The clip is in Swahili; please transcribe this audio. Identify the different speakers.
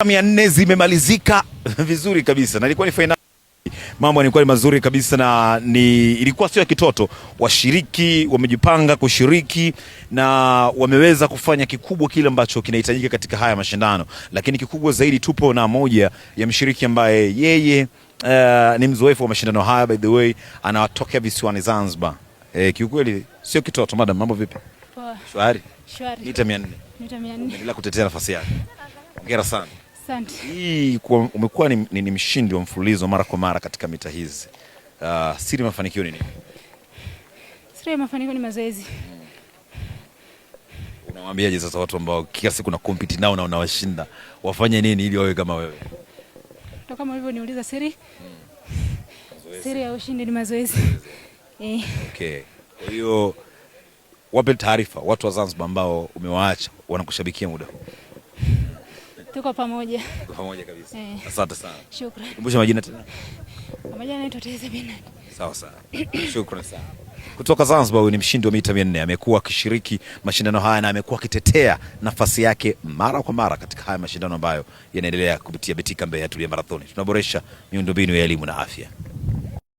Speaker 1: 400 zimemalizika vizuri kabisa na ilikuwa ni finali. Mambo yalikuwa ni mazuri kabisa na ilikuwa sio ya kitoto. Washiriki wamejipanga kushiriki na wameweza kufanya kikubwa kile ambacho kinahitajika katika haya mashindano. Lakini kikubwa zaidi, tupo na moja ya mshiriki ambaye yeye ni mzoefu wa mashindano haya, by the way, anatokea visiwani Zanzibar. Kiukweli sio kitoto. Madam, mambo vipi?
Speaker 2: Poa.
Speaker 1: Shwari?
Speaker 2: Shwari.
Speaker 1: Mita 400.
Speaker 2: Mita 400.
Speaker 1: Bila kutetea nafasi yake. Hongera sana.
Speaker 2: Asante.
Speaker 1: Hii umekuwa ni mshindi wa mfululizo mara kwa mara katika mita hizi. Siri mafanikio ni nini?
Speaker 2: Siri mafanikio ni mazoezi.
Speaker 1: Unawaambiaje sasa watu ambao kila siku na compete nao na unawashinda, wafanye nini ili wawe kama wewe?
Speaker 2: Ndio kama hivyo niuliza siri. Siri ya ushindi ni mazoezi.
Speaker 1: Okay. Kwa hiyo wape taarifa watu wa Zanzibar ambao umewaacha wanakushabikia muda huu.
Speaker 2: Tuko pamoja.
Speaker 1: Tuko pamoja kabisa. Asante sana.
Speaker 2: Shukrani.
Speaker 1: Kumbusha majina tena.
Speaker 2: Majina naitwa Teza Bernard.
Speaker 1: Sawa sawa. Shukrani sana. Kutoka Zanzibar, huyu ni mshindi wa mita 400. Amekuwa akishiriki mashindano haya na amekuwa akitetea nafasi yake mara kwa mara katika haya mashindano ambayo yanaendelea kupitia Betika Mbeya Tulia Marathoni. Tunaboresha miundombinu ya elimu na afya.